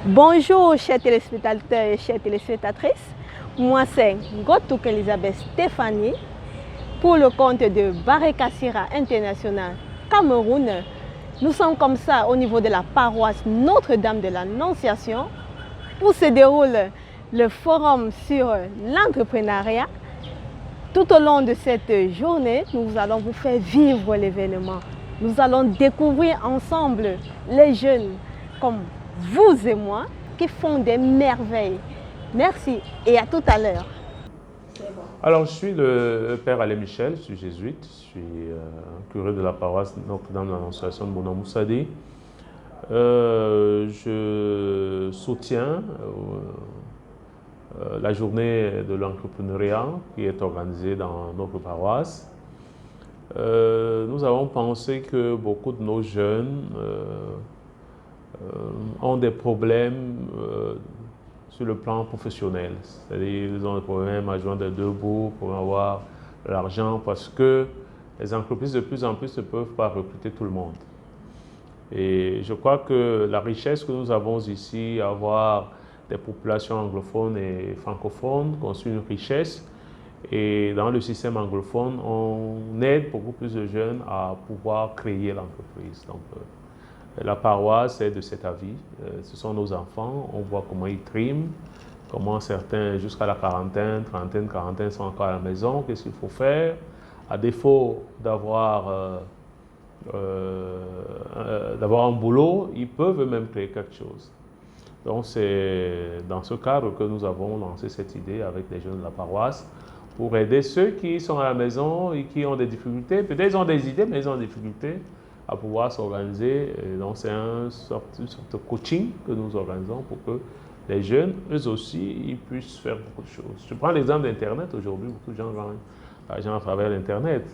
Bonjour chers téléspectateurs et chères téléspectatrices, moi c'est Ngotuk Elisabeth Stéphanie pour le compte de Barré Kassira International Cameroun. Nous sommes comme ça au niveau de la paroisse Notre-Dame de l'Annonciation où se déroule le forum sur l'entrepreneuriat. Tout au long de cette journée, nous allons vous faire vivre l'événement. Nous allons découvrir ensemble les jeunes comme vous et moi qui font des merveilles. Merci et à tout à l'heure. Alors, je suis le père Alain Michel, je suis jésuite, je suis curé de la paroisse Notre-Dame de l'Annonciation de Bouna-Moussadi. Je soutiens la journée de l'entrepreneuriat qui est organisée dans notre paroisse. Nous avons pensé que beaucoup de nos jeunes ont des problèmes sur le plan professionnel. C'est-à-dire qu'ils ont des problèmes à joindre les deux bouts pour avoir l'argent parce que les entreprises de plus en plus ne peuvent pas recruter tout le monde. Et je crois que la richesse que nous avons ici, avoir des populations anglophones et francophones, constitue une richesse. Et dans le système anglophone, on aide beaucoup plus de jeunes à pouvoir créer l'entreprise. Donc, la paroisse est de cet avis. Ce sont nos enfants. On voit comment ils triment, comment certains, jusqu'à la quarantaine, trentaine, quarantaine, sont encore à la maison. Qu'est-ce qu'il faut faire? À défaut d'avoir un boulot, ils peuvent eux-mêmes créer quelque chose. Donc, c'est dans ce cadre que nous avons lancé cette idée avec les jeunes de la paroisse pour aider ceux qui sont à la maison et qui ont des difficultés. Peut-être ils ont des idées, mais ils ont des difficultés à pouvoir s'organiser. Donc, c'est une sorte de coaching que nous organisons pour que les jeunes, eux aussi, ils puissent faire beaucoup de choses. Je prends l'exemple d'Internet. Aujourd'hui, beaucoup de gens gagnent l'argent à travers l'Internet.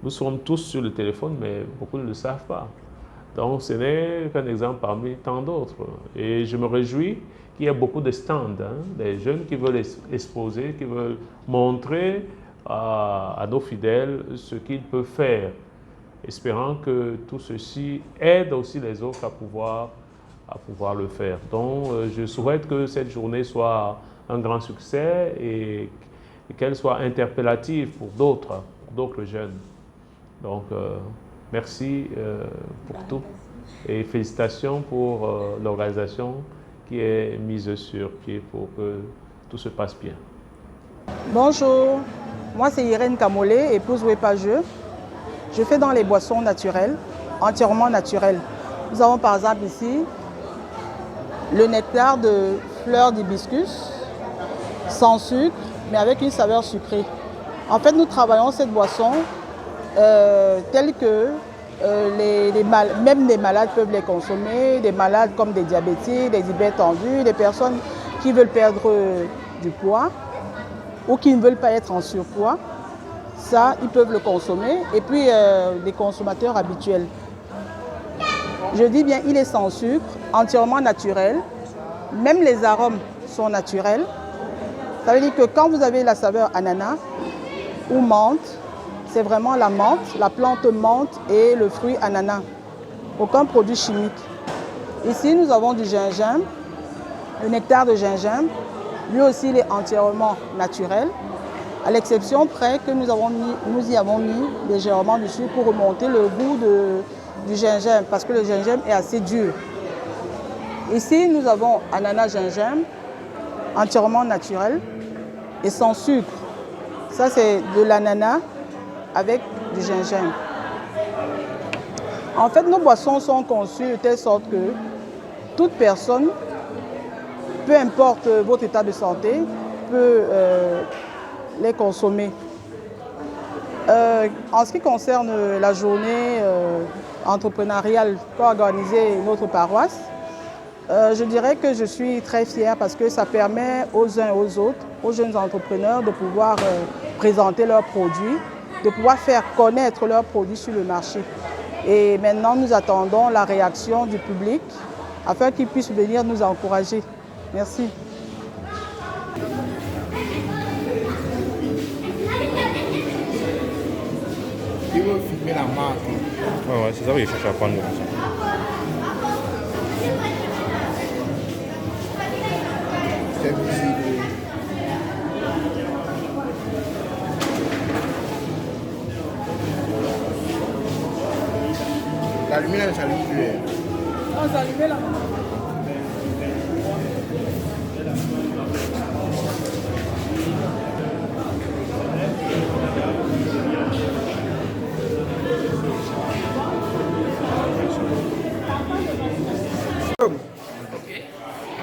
Nous sommes tous sur le téléphone, mais beaucoup ne le savent pas. Donc, ce n'est qu'un exemple parmi tant d'autres. Et je me réjouis qu'il y ait beaucoup de stands, des jeunes qui veulent exposer, qui veulent montrer à nos fidèles ce qu'ils peuvent faire, espérant que tout ceci aide aussi les autres à pouvoir le faire. Donc, je souhaite que cette journée soit un grand succès et qu'elle soit interpellative pour d'autres jeunes. Donc, merci pour tout et félicitations pour l'organisation qui est mise sur pied pour que tout se passe bien. Bonjour, moi c'est Irène Kamolé, épouse Wepageux. Je fais dans les boissons naturelles, entièrement naturelles. Nous avons par exemple ici le nectar de fleurs d'hibiscus, sans sucre, mais avec une saveur sucrée. En fait, nous travaillons cette boisson telle que même les malades peuvent les consommer, des malades comme des diabétiques, des hypertendus, des personnes qui veulent perdre du poids ou qui ne veulent pas être en surpoids. Ça, ils peuvent le consommer. Et puis, les consommateurs habituels. Je dis bien, il est sans sucre, entièrement naturel. Même les arômes sont naturels. Ça veut dire que quand vous avez la saveur ananas ou menthe, c'est vraiment la menthe, la plante menthe et le fruit ananas. Aucun produit chimique. Ici, nous avons du gingembre, le nectar de gingembre. Lui aussi, il est entièrement naturel, à l'exception près que nous y avons mis légèrement dessus pour remonter le goût du gingembre, parce que le gingembre est assez dur. Ici, nous avons ananas gingembre, entièrement naturel et sans sucre. Ça, c'est de l'ananas avec du gingembre. En fait, nos boissons sont conçues de telle sorte que toute personne, peu importe votre état de santé, peut les consommer. En ce qui concerne la journée entrepreneuriale qu'organisée notre paroisse, je dirais que je suis très fière parce que ça permet aux uns et aux autres, aux jeunes entrepreneurs, de pouvoir présenter leurs produits, de pouvoir faire connaître leurs produits sur le marché. Et maintenant, nous attendons la réaction du public afin qu'ils puissent venir nous encourager. Merci. Il veut filmer la marque. Ouais, c'est ça que je cherche à prendre. s'allumer là, j'allume plus. On s'allume là.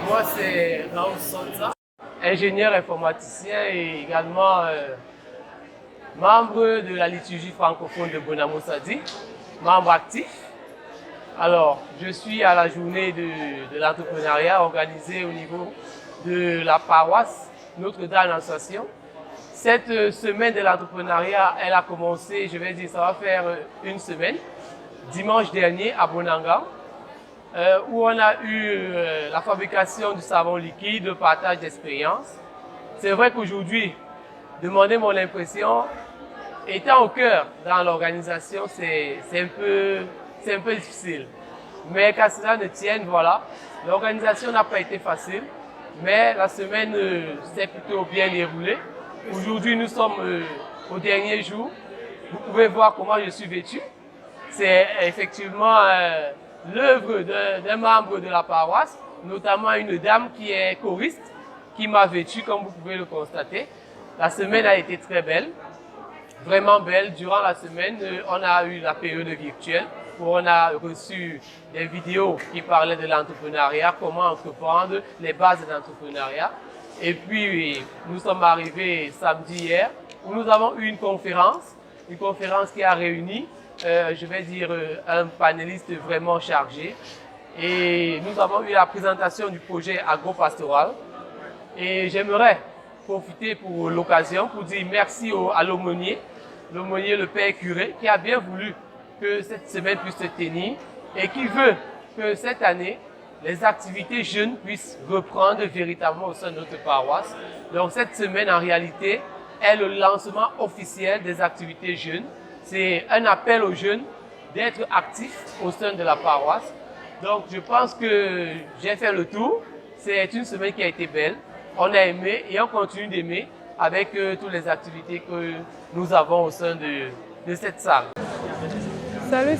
Moi, c'est Raoul Sonza, ingénieur informaticien et également membre de la liturgie francophone de Bonamo Sadi, membre actif. Alors, je suis à la journée de l'entrepreneuriat organisée au niveau de la paroisse Notre-Dame d'Annonciation. Cette semaine de l'entrepreneuriat, elle a commencé, je vais dire, ça va faire une semaine, dimanche dernier à Bonanga, où on a eu la fabrication du savon liquide, le partage d'expérience. C'est vrai qu'aujourd'hui, demander mon impression, étant au cœur dans l'organisation, c'est un peu difficile. Mais qu'à cela ne tienne, voilà, l'organisation n'a pas été facile, mais la semaine s'est plutôt bien déroulée. Aujourd'hui, nous sommes au dernier jour. Vous pouvez voir comment je suis vêtu. C'est effectivement l'œuvre d'un membre de la paroisse, notamment une dame qui est choriste, qui m'a vêtu, comme vous pouvez le constater. La semaine a été très belle, vraiment belle. Durant la semaine, on a eu la période virtuelle où on a reçu des vidéos qui parlaient de l'entrepreneuriat, comment entreprendre, les bases de l'entrepreneuriat. Et puis, nous sommes arrivés samedi hier, où nous avons eu une conférence qui a réuni, je vais dire, un panéliste vraiment chargé. Et nous avons eu la présentation du projet agro-pastoral. Et j'aimerais profiter pour l'occasion pour dire merci à l'aumônier, le père curé, qui a bien voulu que cette semaine puisse se tenir et qui veut que cette année, les activités jeunes puissent reprendre véritablement au sein de notre paroisse. Donc cette semaine, en réalité, est le lancement officiel des activités jeunes. C'est un appel aux jeunes d'être actifs au sein de la paroisse. Donc je pense que j'ai fait le tour. C'est une semaine qui a été belle. On a aimé et on continue d'aimer avec toutes les activités que nous avons au sein de cette salle. Salut,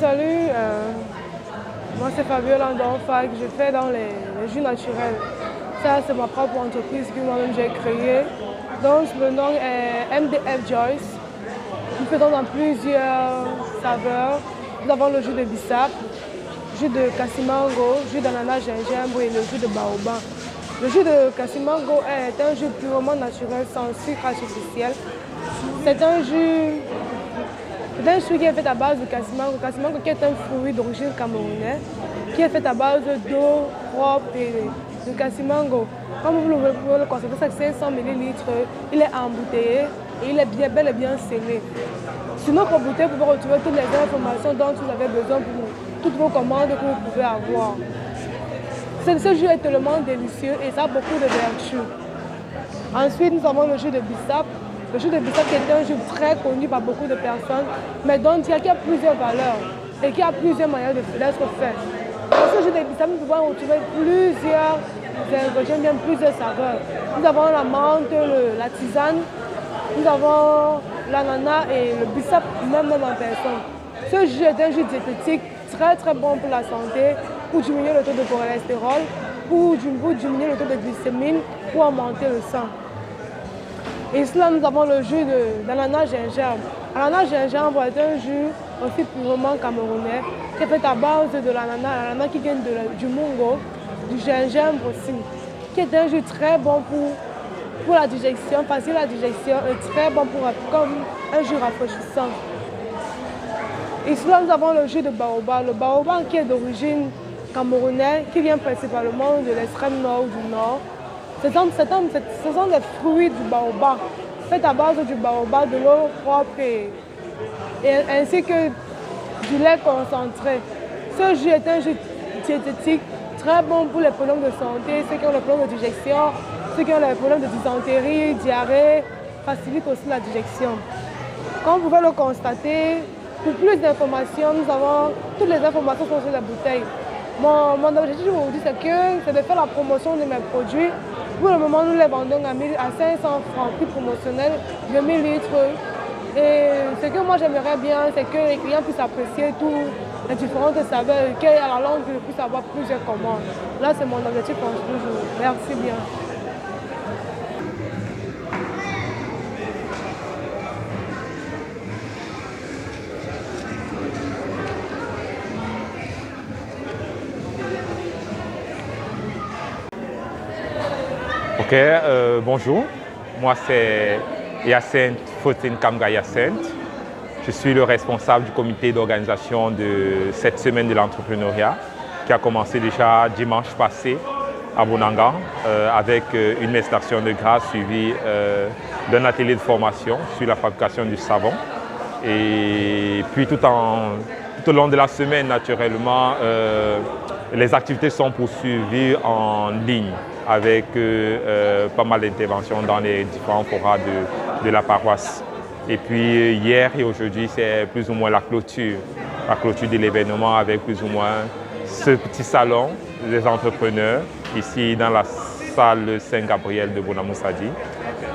moi c'est Fabiola Andorfa, que je fais dans les jus naturels. Ça c'est ma propre entreprise que moi-même j'ai créée. Donc le nom est MDF Joyce. Nous faisons dans plusieurs saveurs. Nous avons le jus de bissap, jus de cassimango, jus d'ananas gingembre et le jus de baobab. Le jus de cassimango est un jus purement naturel sans sucre artificiel. C'est un jus qui est fait à base de cassimango. Cassimango qui est un fruit d'origine camerounaise, qui est fait à base d'eau propre et de cassimango. Comme vous pouvez le constater, c'est 500 ml. Il est embouteillé et il est bel et bien scellé. Sur notre bouteille, vous pouvez retrouver toutes les informations dont vous avez besoin pour toutes vos commandes que vous pouvez avoir. Ce jus est tellement délicieux et ça a beaucoup de vertus. Ensuite, nous avons le jus de bissap. Le jus de bissap qui est un jus très connu par beaucoup de personnes, mais dont il y a plusieurs valeurs et qui a plusieurs manières d'être fait. Dans ce jus de bissap, nous pouvons retrouver plusieurs ingrédients, plusieurs saveurs. Nous avons la menthe, la tisane, nous avons l'ananas et le bissap même en personne. Ce jus est un jus diététique très bon pour la santé, pour diminuer le taux de cholestérol, pour diminuer le taux de glycémie, pour augmenter le sang. Et cela, nous avons le jus d'ananas gingembre. L'ananas gingembre est un jus aussi purement camerounais, qui est fait à base de l'ananas qui vient du mungo, du gingembre aussi, qui est un jus très bon pour la digestion, facile à digestion et très bon comme un jus rafraîchissant. Et cela, nous avons le jus de baobab. Le baobab qui est d'origine camerounaise, qui vient principalement de l'extrême nord du nord. Ce sont des fruits du baobab, faits à base du baobab, de l'eau propre ainsi que du lait concentré. Ce jus est un jus diététique très bon pour les problèmes de santé, ceux qui ont les problèmes de digestion, ceux qui ont les problèmes de dysenterie, diarrhée, facilite aussi la digestion. Comme vous pouvez le constater, pour plus d'informations, nous avons toutes les informations sur la bouteille. Mon objectif aujourd'hui, c'est de faire la promotion de mes produits. Pour le moment, nous les vendons à 500 francs, prix promotionnel de 1000 litres. Et ce que moi j'aimerais bien, c'est que les clients puissent apprécier les différentes saveurs, qu'à la longue, je puisse avoir plusieurs commandes. Là, c'est mon objectif pour toujours. Merci bien. Ok, bonjour. Moi, c'est Hyacinthe Fautine Kamga Hyacinthe. Je suis le responsable du comité d'organisation de cette semaine de l'entrepreneuriat qui a commencé déjà dimanche passé à Bonangan avec une mestation de grâce suivie d'un atelier de formation sur la fabrication du savon. Et puis tout au long de la semaine, naturellement, les activités sont poursuivies en ligne avec pas mal d'interventions dans les différents forats de la paroisse. Et puis hier et aujourd'hui, c'est plus ou moins la clôture de l'événement avec plus ou moins ce petit salon des entrepreneurs ici dans la salle Saint-Gabriel de Bonamoussadi. Okay.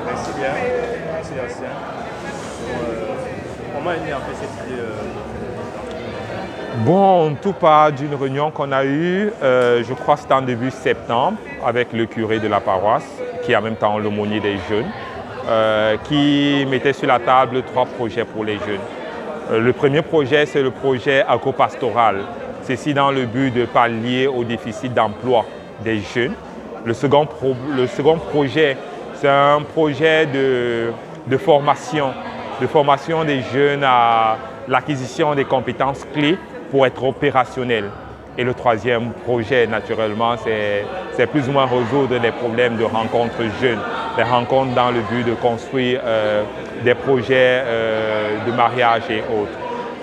Merci bien, merci Hyacinthe. Comment est née en fait cette idée Bon, tout part d'une réunion qu'on a eue, je crois que c'était en début septembre, avec le curé de la paroisse, qui est en même temps l'aumônier des jeunes, qui mettait sur la table 3 projets pour les jeunes. Le premier projet, c'est le projet agropastoral. Ceci dans le but de pallier au déficit d'emploi des jeunes. Le second projet, c'est un projet de formation des jeunes à l'acquisition des compétences clés pour être opérationnel. Et le troisième projet, naturellement, c'est plus ou moins résoudre les problèmes de rencontres jeunes, des rencontres dans le but de construire des projets de mariage et autres.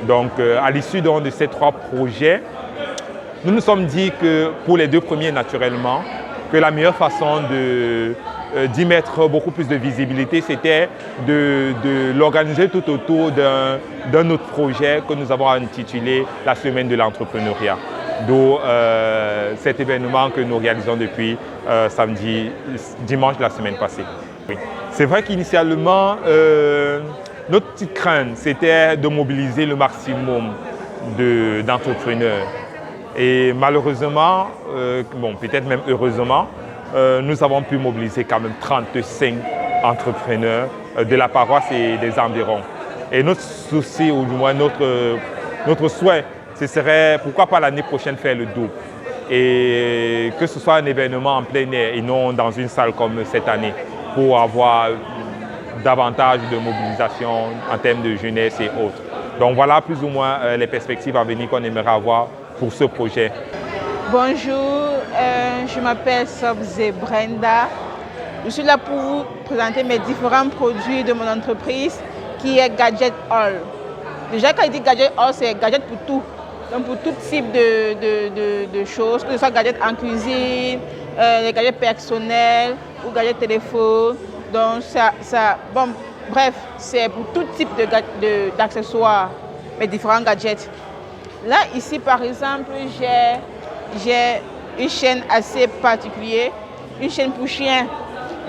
Donc, à l'issue de ces 3 projets, nous nous sommes dit que pour les 2 premiers, naturellement, que la meilleure façon d'y mettre beaucoup plus de visibilité, c'était de l'organiser tout autour d'un autre projet que nous avons intitulé la Semaine de l'entrepreneuriat. D'où cet événement que nous réalisons depuis dimanche de la semaine passée. Oui. C'est vrai qu'initialement, notre petite crainte, c'était de mobiliser le maximum d'entrepreneurs. Et malheureusement, bon, peut-être même heureusement, nous avons pu mobiliser quand même 35 entrepreneurs de la paroisse et des environs. Et notre souci, ou du moins notre souhait, ce serait pourquoi pas l'année prochaine faire le double. Et que ce soit un événement en plein air et non dans une salle comme cette année, pour avoir davantage de mobilisation en termes de jeunesse et autres. Donc voilà plus ou moins les perspectives à venir qu'on aimerait avoir pour ce projet. Bonjour, je m'appelle Sobze Brenda. Je suis là pour vous présenter mes différents produits de mon entreprise qui est Gadget All. Déjà quand je dis Gadget All, c'est gadget pour tout. Donc pour tout type de choses, que ce soit gadget en cuisine, les gadgets personnels ou gadgets téléphone. Donc bon, bref, c'est pour tout type d'accessoires, mes différents gadgets. Là, ici, par exemple, j'ai une chaîne assez particulière, une chaîne pour chien.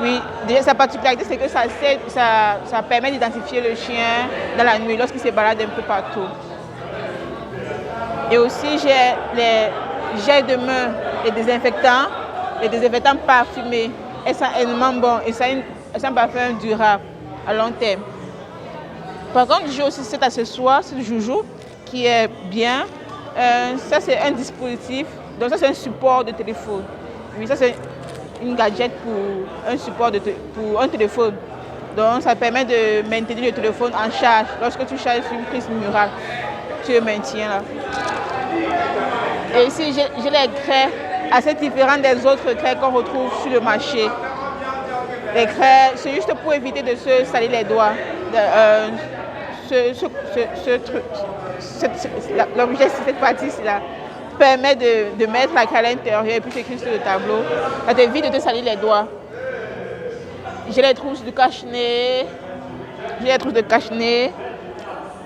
Oui, déjà, sa particularité, c'est que ça permet d'identifier le chien dans la nuit lorsqu'il se balade un peu partout. Et aussi, j'ai les gels de main, les désinfectants parfumés. Et ça est vraiment bon et ça a un parfum durable à long terme. Par contre, j'ai aussi cet accessoire, ce joujou, qui est bien. Ça, c'est un dispositif, donc ça, c'est un support de téléphone. Oui, ça, c'est une gadget pour un support pour un téléphone. Donc, ça permet de maintenir le téléphone en charge. Lorsque tu charges une prise murale, tu le maintiens là. Et ici, j'ai les craies assez différents des autres craies qu'on retrouve sur le marché. Les craies, c'est juste pour éviter de se salir les doigts. L'objet, cette partie-là, permet de mettre la craie à l'intérieur et puis écrire sur le tableau. Ça t'évite de te salir les doigts. J'ai les trousses de cache-nez.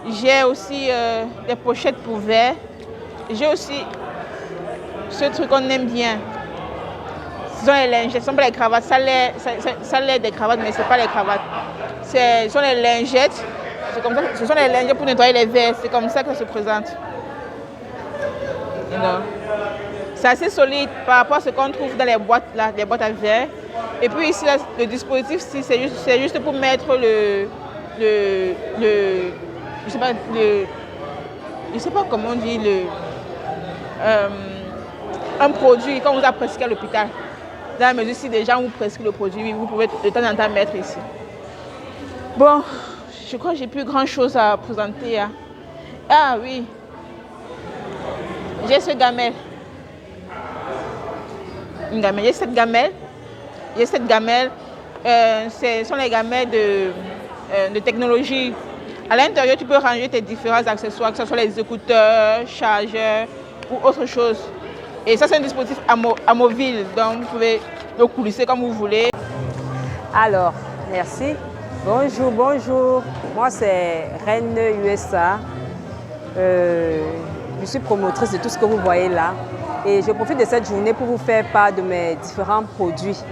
J'ai aussi des pochettes pour verre. J'ai aussi ce truc qu'on aime bien. Ce sont les lingettes, ce ne sont pas les cravates. Ça l'est des cravates, mais ce n'est pas les cravates. Ce sont les lingettes. Ce sont les lingettes pour nettoyer les verres. C'est comme ça que ça se présente. C'est assez solide par rapport à ce qu'on trouve dans les boîtes, là, les boîtes à verre. Et puis ici, là, le dispositif, c'est juste pour mettre je sais pas comment on dit, un produit qu'on vous a prescrit à l'hôpital. Dans la mesure si des gens vous prescrivent le produit, vous pouvez de temps en temps mettre ici. Bon, je crois que j'ai plus grand chose à présenter. Hein. Ah oui, j'ai ce gamelle. Une gamelle. J'ai cette gamelle. Ce sont les gamelles de technologie. À l'intérieur, tu peux ranger tes différents accessoires, que ce soit les écouteurs, chargeurs ou autre chose. Et ça, c'est un dispositif amovible, donc vous pouvez le coulisser comme vous voulez. Alors, merci. Bonjour, bonjour. Moi, c'est Reine USA. Je suis promotrice de tout ce que vous voyez là. Et je profite de cette journée pour vous faire part de mes différents produits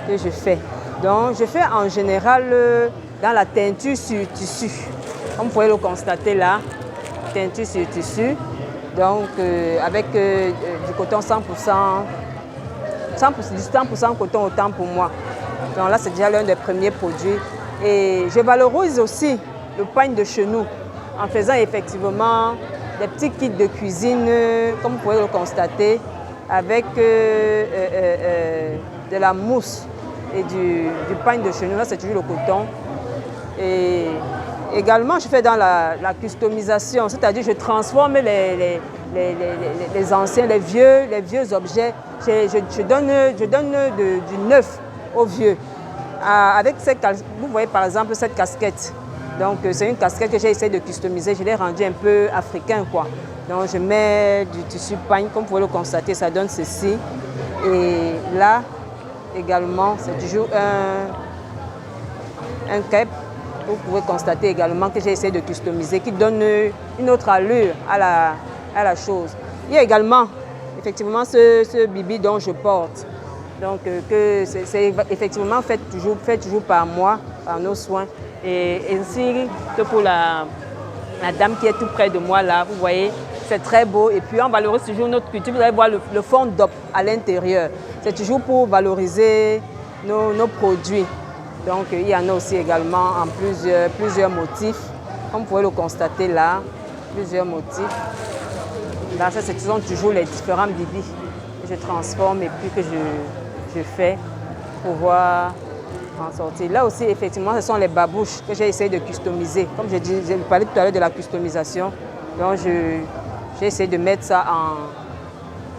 que je fais. Donc, je fais en général dans la teinture sur tissu. Comme vous pouvez le constater là, teinture sur tissu. Donc, avec du coton 100%, 100% coton autant pour moi. Donc là, c'est déjà l'un des premiers produits. Et je valorise aussi le pagne de chez nous en faisant effectivement des petits kits de cuisine, comme vous pouvez le constater, avec de la mousse et du pagne de chez nous. Là, c'est toujours le coton. Et également, je fais dans la customisation, c'est-à-dire je transforme les anciens, les vieux objets. Je donne du neuf aux vieux. Avec vous voyez par exemple cette casquette. Donc c'est une casquette que j'ai essayé de customiser. Je l'ai rendue un peu africain, quoi. Donc je mets du tissu pagne, comme vous pouvez le constater, ça donne ceci. Et là également, c'est toujours un cape. Vous pouvez constater également que j'ai essayé de customiser, qui donne une autre allure à la chose. Il y a également effectivement ce bibi dont je porte. Donc c'est effectivement fait toujours par moi, par nos soins. Et ainsi que pour la dame qui est tout près de moi là, vous voyez, c'est très beau. Et puis on valorise toujours notre culture. Vous allez voir le fond d'op à l'intérieur. C'est toujours pour valoriser nos produits. Donc il y en a aussi également en plusieurs motifs. Comme vous pouvez le constater là, plusieurs motifs. Là, ce sont toujours les différents bibis que je transforme et puis que je fais pour pouvoir en sortir. Là aussi, effectivement, ce sont les babouches que j'ai essayé de customiser. Comme j'ai parlé tout à l'heure de la customisation, donc j'ai essayé de mettre ça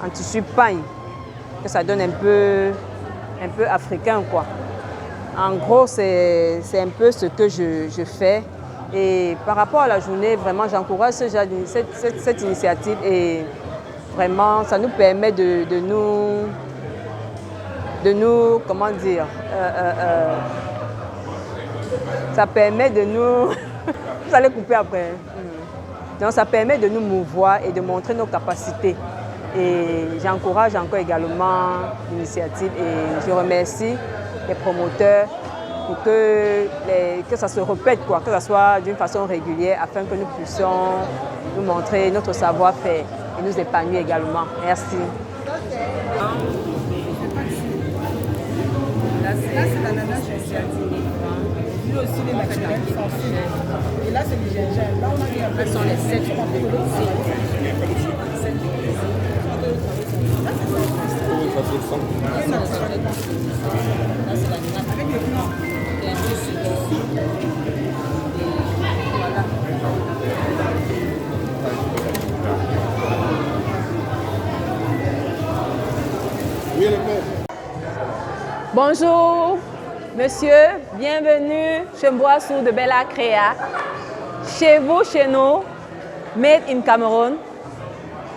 en tissu pagne, que ça donne un peu africain, quoi. En gros, c'est un peu ce que je fais. Et par rapport à la journée, vraiment, j'encourage cette initiative et vraiment, ça nous permet de nous, comment dire, ça permet de nous, vous allez couper après. Donc ça permet de nous mouvoir et de montrer nos capacités. Et j'encourage encore également l'initiative et je remercie les promoteurs pour que ça se répète, quoi, que ça soit d'une façon régulière afin que nous puissions nous montrer notre savoir-faire et nous épanouir également. Merci. Là, c'est l'ananas asiatique. Lui aussi, les naturels sont sûrs. Et là, c'est du gingembre. Là, on a mis un peu. Ce sont les 7 Bonjour, monsieur, bienvenue chez Mboissou de Bella Créa. Chez vous, chez nous, made in Cameroun.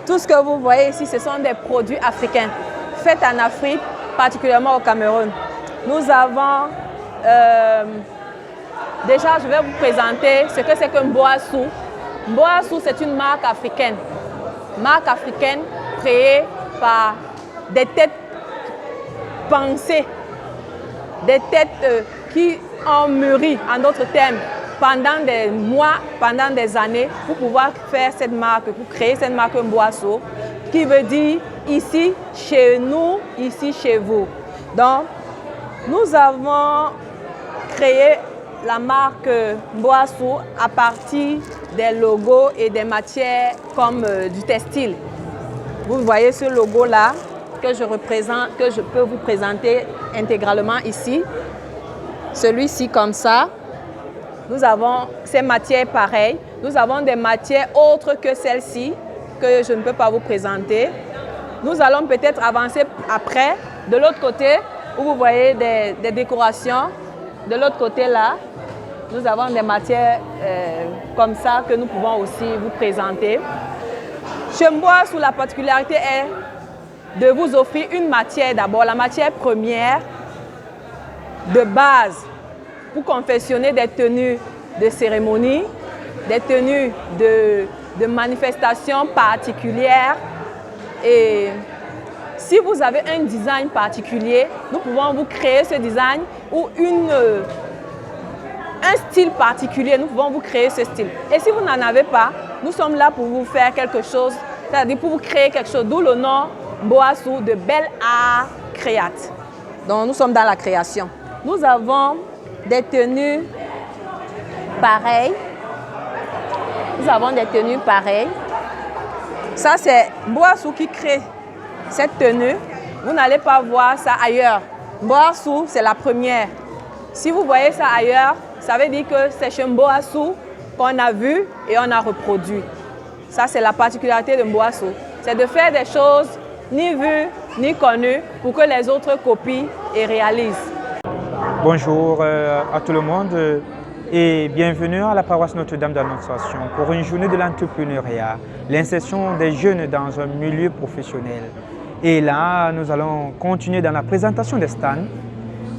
Tout ce que vous voyez ici, ce sont des produits africains, faits en Afrique, particulièrement au Cameroun. Nous avons, déjà je vais vous présenter ce que c'est que Mboissou. Mboissou, c'est une marque africaine créée par des têtes pensées, des têtes qui ont mûri, en d'autres termes, pendant des mois, pendant des années, pour pouvoir faire cette marque, pour créer cette marque Mboissou, qui veut dire ici chez nous, ici chez vous. Donc, nous avons créé la marque Mboassou à partir des logos et des matières comme du textile. Vous voyez ce logo-là que je peux vous présenter intégralement ici. Celui-ci comme ça. Nous avons ces matières pareilles. Nous avons des matières autres que celles-ci que je ne peux pas vous présenter. Nous allons peut-être avancer après. De l'autre côté, où vous voyez des décorations. De l'autre côté là, nous avons des matières comme ça que nous pouvons aussi vous présenter. Chez Mboassou, la particularité est de vous offrir une matière d'abord, la matière première de base pour confectionner des tenues de cérémonie, des tenues de manifestations particulières. Et si vous avez un design particulier, nous pouvons vous créer ce design ou un style particulier, nous pouvons vous créer ce style. Et si vous n'en avez pas, nous sommes là pour vous faire quelque chose, c'est-à-dire pour vous créer quelque chose, d'où le nom Mboassou de Bel Art Créate. Donc nous sommes dans la création. Nous avons des tenues pareilles. Nous avons des tenues pareilles. Ça, c'est Mboassou qui crée cette tenue. Vous n'allez pas voir ça ailleurs. Mboassou, c'est la première. Si vous voyez ça ailleurs, ça veut dire que c'est chez Mboassou qu'on a vu et on a reproduit. Ça, c'est la particularité de Mboassou. C'est de faire des choses ni vues ni connues pour que les autres copient et réalisent. Bonjour à tout le monde et bienvenue à la paroisse Notre-Dame d'Annonciation pour une journée de l'entrepreneuriat, l'insertion des jeunes dans un milieu professionnel. Et là, nous allons continuer dans la présentation des stands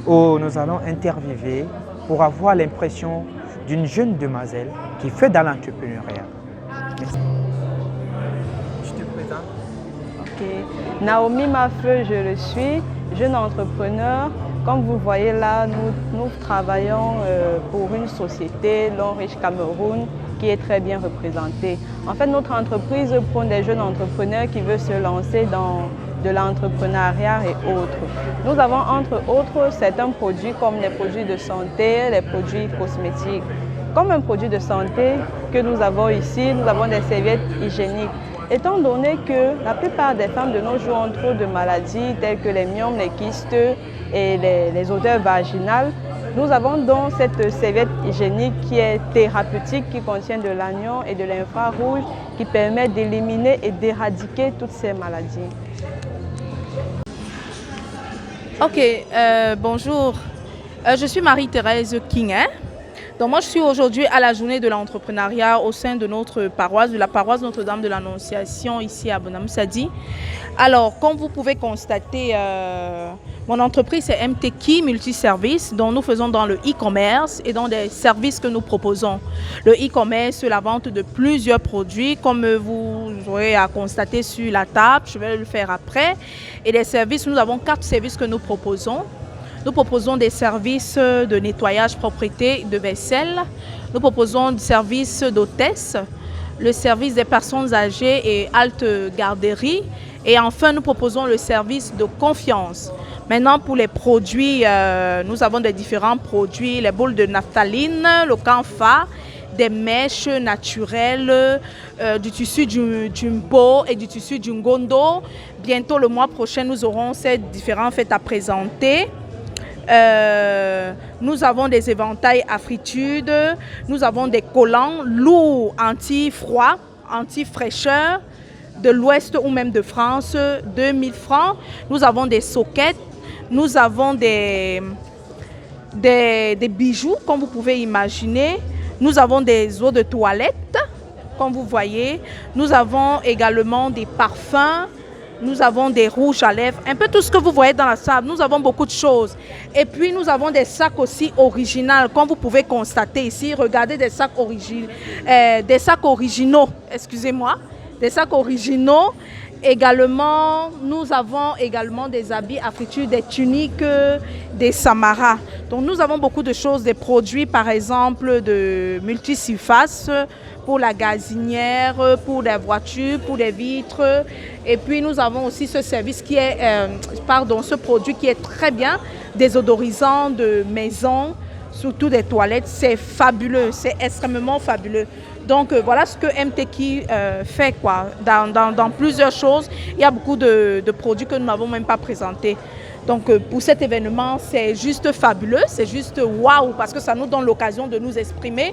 où nous allons interviewer pour avoir l'impression d'une jeune demoiselle qui fait dans l'entrepreneuriat. Je te présente. Ok. Naomi Mafeu, je le suis, jeune entrepreneur. Comme vous voyez là, nous travaillons pour une société, L'Enriche Cameroun, qui est très bien représentée. En fait, notre entreprise prend des jeunes entrepreneurs qui veulent se lancer dans de l'entrepreneuriat et autres. Nous avons entre autres certains produits comme les produits de santé, les produits cosmétiques. Comme un produit de santé que nous avons ici, nous avons des serviettes hygiéniques. Étant donné que la plupart des femmes de nos jours ont trop de maladies telles que les myomes, les kystes et les odeurs vaginales, nous avons donc cette serviette hygiénique qui est thérapeutique, qui contient de l'anion et de l'infrarouge, qui permet d'éliminer et d'éradiquer toutes ces maladies. Ok, bonjour. Je suis Marie-Thérèse Kingin. Donc moi, je suis aujourd'hui à la journée de l'entrepreneuriat au sein de notre paroisse, de la paroisse Notre-Dame de l'Annonciation ici à Bonamoussadi. Alors, comme vous pouvez constater, mon entreprise c'est MTK Multiservice, dont nous faisons dans le e-commerce et dans des services que nous proposons. Le e-commerce, la vente de plusieurs produits, comme vous aurez à constater sur la table, je vais le faire après. Et les services, nous avons 4 services que nous proposons. Nous proposons des services de nettoyage, propreté, de vaisselle. Nous proposons des services d'hôtesse, le service des personnes âgées et halte garderie. Et enfin, nous proposons le service de confiance. Maintenant, pour les produits, nous avons des différents produits, les boules de naphtaline, le camphor, des mèches naturelles, du tissu jumbo et du tissu jungondo. Bientôt, le mois prochain, nous aurons ces différents fêtes à présenter. Nous avons des éventails à fritude, nous avons des collants lourds anti-froid, anti-fraîcheur de l'Ouest ou même de France, 2000 francs. Nous avons des soquettes, nous avons des bijoux, comme vous pouvez imaginer. Nous avons des eaux de toilette, comme vous voyez. Nous avons également des parfums. Nous avons des rouges à lèvres, un peu tout ce que vous voyez dans la salle. Nous avons beaucoup de choses. Et puis, nous avons des sacs aussi originaux, comme vous pouvez constater ici. Regardez des sacs originaux, excusez-moi, des sacs originaux Également, nous avons également des habits à friture, des tuniques, des samaras. Donc nous avons beaucoup de choses, des produits par exemple de multisurface pour la gazinière, pour les voitures, pour les vitres. Et puis nous avons aussi ce service qui est, ce produit qui est très bien, désodorisant de maison, surtout des toilettes. C'est fabuleux, c'est extrêmement fabuleux. Donc voilà ce que MTKI fait quoi. Dans plusieurs choses. Il y a beaucoup de produits que nous n'avons même pas présentés. Donc pour cet événement, c'est juste fabuleux, c'est juste waouh, parce que ça nous donne l'occasion de nous exprimer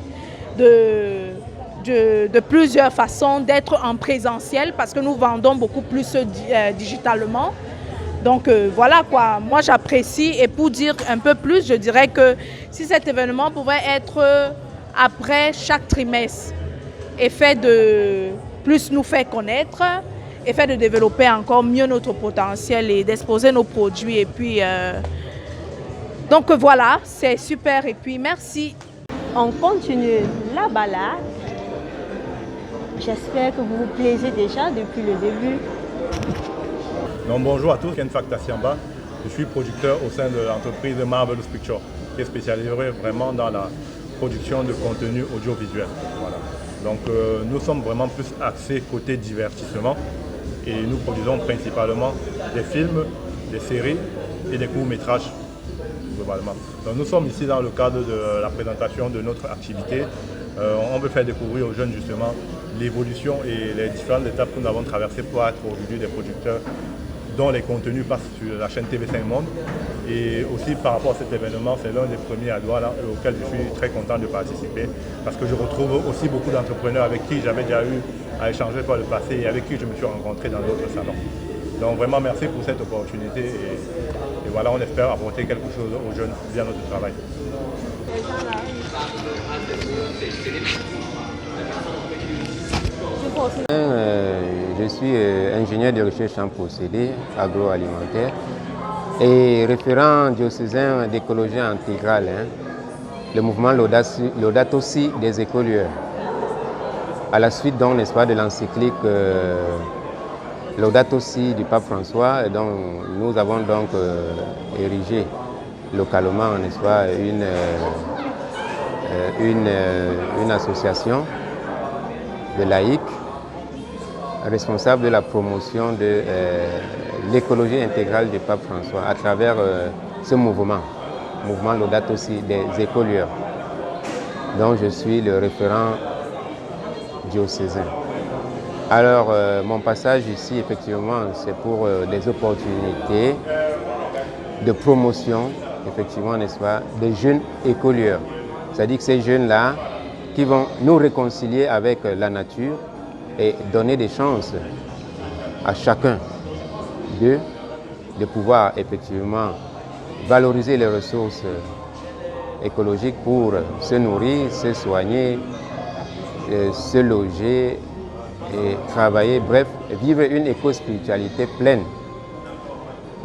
de plusieurs façons, d'être en présentiel, parce que nous vendons beaucoup plus digitalement. Donc voilà quoi, moi j'apprécie. Et pour dire un peu plus, je dirais que si cet événement pouvait être après chaque trimestre, et fait de plus nous faire connaître, et fait de développer encore mieux notre potentiel et d'exposer nos produits. Et puis, donc voilà, c'est super. Et puis, merci. On continue la balade. J'espère que vous vous plaisez déjà depuis le début. Donc, bonjour à tous, Ken Factasiamba. Je suis producteur au sein de l'entreprise Marvelous Pictures, qui est spécialisée vraiment dans la production de contenu audiovisuel. Voilà. Donc nous sommes vraiment plus axés côté divertissement et nous produisons principalement des films, des séries et des courts-métrages globalement. Donc nous sommes ici dans le cadre de la présentation de notre activité. On veut faire découvrir aux jeunes justement l'évolution et les différentes étapes que nous avons traversées pour être aujourd'hui des producteurs dont les contenus passent sur la chaîne TV5 Monde. Et aussi par rapport à cet événement, c'est l'un des premiers à Douala auquel je suis très content de participer parce que je retrouve aussi beaucoup d'entrepreneurs avec qui j'avais déjà eu à échanger par le passé et avec qui je me suis rencontré dans d'autres salons. Donc vraiment merci pour cette opportunité et voilà, on espère apporter quelque chose aux jeunes via notre travail. Je suis ingénieur de recherche en procédés agroalimentaires et référent diocésain d'écologie intégrale, le mouvement Laudato Si des écolieurs. À la suite donc, n'est-ce pas, de l'encyclique Laudato Si du pape François, dont nous avons donc érigé localement, n'est-ce pas, une association de laïcs responsable de la promotion de l'écologie intégrale du pape François à travers ce mouvement Laudato Si des écolieurs, dont je suis le référent diocésain. Alors, mon passage ici, effectivement, c'est pour des opportunités de promotion, effectivement, n'est-ce pas, des jeunes écolieurs. C'est-à-dire que ces jeunes-là qui vont nous réconcilier avec la nature et donner des chances à chacun d'eux de pouvoir effectivement valoriser les ressources écologiques pour se nourrir, se soigner, se loger et travailler, bref, vivre une éco-spiritualité pleine.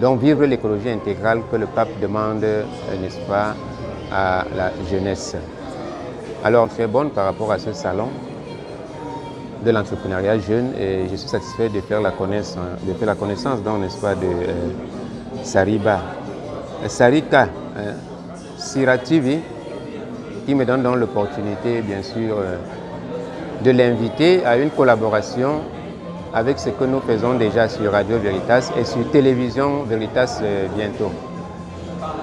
Donc vivre l'écologie intégrale que le pape demande, n'est-ce pas, à la jeunesse. Alors très bonne par rapport à ce salon de l'entrepreneuriat jeune et je suis satisfait de faire la connaissance donc, n'est-ce pas, de Sarika Sirativi, qui me donne donc l'opportunité, bien sûr, de l'inviter à une collaboration avec ce que nous faisons déjà sur Radio Veritas et sur Télévision Veritas bientôt.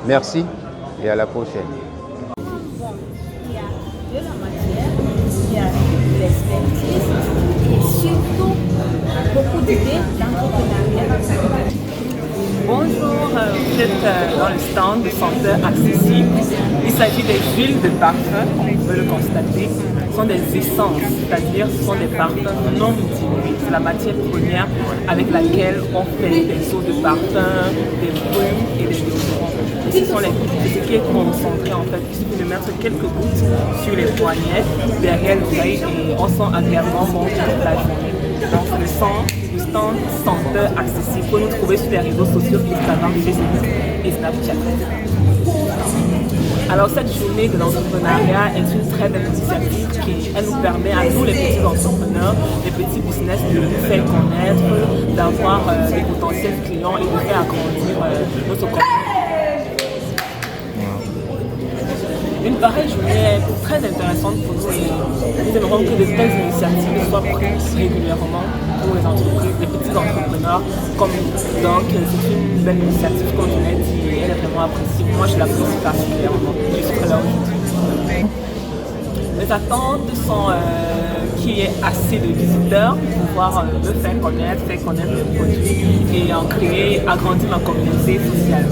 Merci et à la prochaine. De la matière, il y a l'expertise et surtout beaucoup d'idées d'entrepreneuriat. Bonjour, vous êtes dans le stand de Senteur Accessible. Il s'agit des huiles de parfum, on peut le constater. Ce sont des essences, c'est-à-dire ce sont des parfums non dilués. C'est la matière première avec laquelle on fait des eaux de parfum, des brumes et des déodorants. Et ce sont ce qui est concentré en fait. Il suffit de mettre quelques gouttes sur les poignets, derrière l'oreille et on sent agréablement bon toute la journée. Donc le stand Senteur Accessible que nous trouvez sur les réseaux sociaux Instagram, Facebook et Snapchat. Alors cette journée de l'entrepreneuriat est une très belle initiative qui elle nous permet à nous les petits entrepreneurs, les petits business de nous faire connaître, d'avoir des potentiels clients et de faire agrandir notre communauté. Une pareille journée est très intéressante pour nous et nous aimerons que de telles initiatives soient prises régulièrement pour les entreprises, les petits entrepreneurs comme nous. Donc c'est une belle initiative comme je l'ai dit et elle est vraiment appréciée. Moi je l'apprécie particulièrement. Je suis là aujourd'hui. Les attentes sont qu'il y ait assez de visiteurs pour pouvoir me faire connaître le produit et en créer, agrandir ma communauté sociale.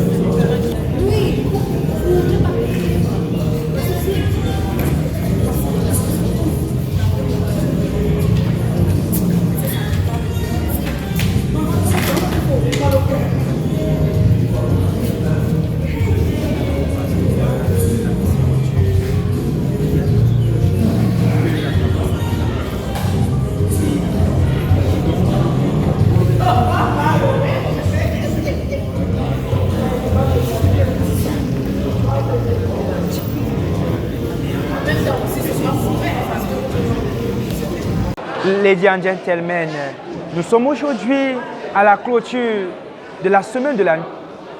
Ladies and gentlemen, nous sommes aujourd'hui à la clôture de la semaine de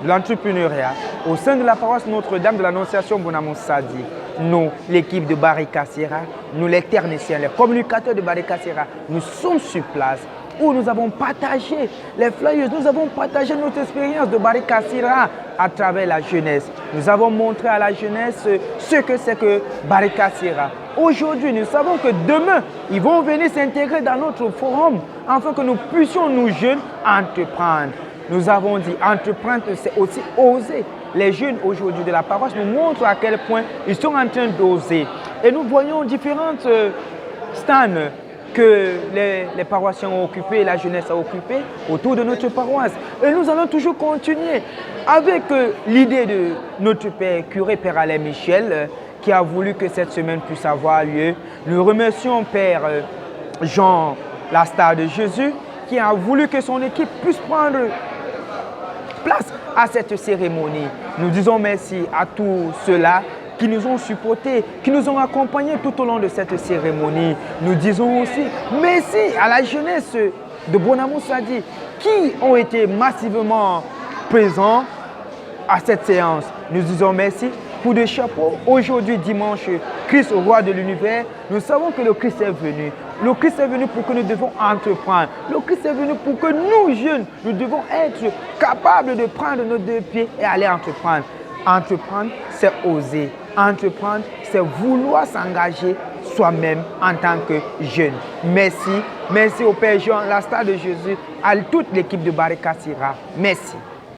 l'entrepreneuriat au sein de la paroisse Notre-Dame de l'Annonciation Bonamou Sadi. Nous, l'équipe de Barry-Kassira, nous les techniciens, les communicateurs de Barry-Kassira, nous sommes sur place où nous avons partagé les flyers, nous avons partagé notre expérience de Barry-Kassira à travers la jeunesse. Nous avons montré à la jeunesse ce que c'est que Barry-Kassira. Aujourd'hui, nous savons que demain, ils vont venir s'intégrer dans notre forum afin que nous puissions, nous jeunes, entreprendre. Nous avons dit, entreprendre, c'est aussi oser. Les jeunes aujourd'hui de la paroisse nous montrent à quel point ils sont en train d'oser. Et nous voyons différentes stands que les paroissiens ont occupés, la jeunesse a occupé autour de notre paroisse. Et nous allons toujours continuer avec l'idée de notre père curé, Père Alain Michel, qui a voulu que cette semaine puisse avoir lieu. Nous remercions Père Jean, la star de Jésus, qui a voulu que son équipe puisse prendre place à cette cérémonie. Nous disons merci à tous ceux-là qui nous ont supportés, qui nous ont accompagnés tout au long de cette cérémonie. Nous disons aussi merci à la jeunesse de Bonamou Sadi qui ont été massivement présents à cette séance. Nous disons merci pour des chapeaux. Aujourd'hui, dimanche, Christ, roi de l'univers, nous savons que le Christ est venu. Le Christ est venu pour que nous devons entreprendre. Le Christ est venu pour que nous, jeunes, nous devons être capables de prendre nos deux pieds et aller entreprendre. Entreprendre, c'est oser. Entreprendre, c'est vouloir s'engager soi-même en tant que jeune. Merci. Merci au Père Jean, la star de Jésus, à toute l'équipe de Barry-Kassira. Merci.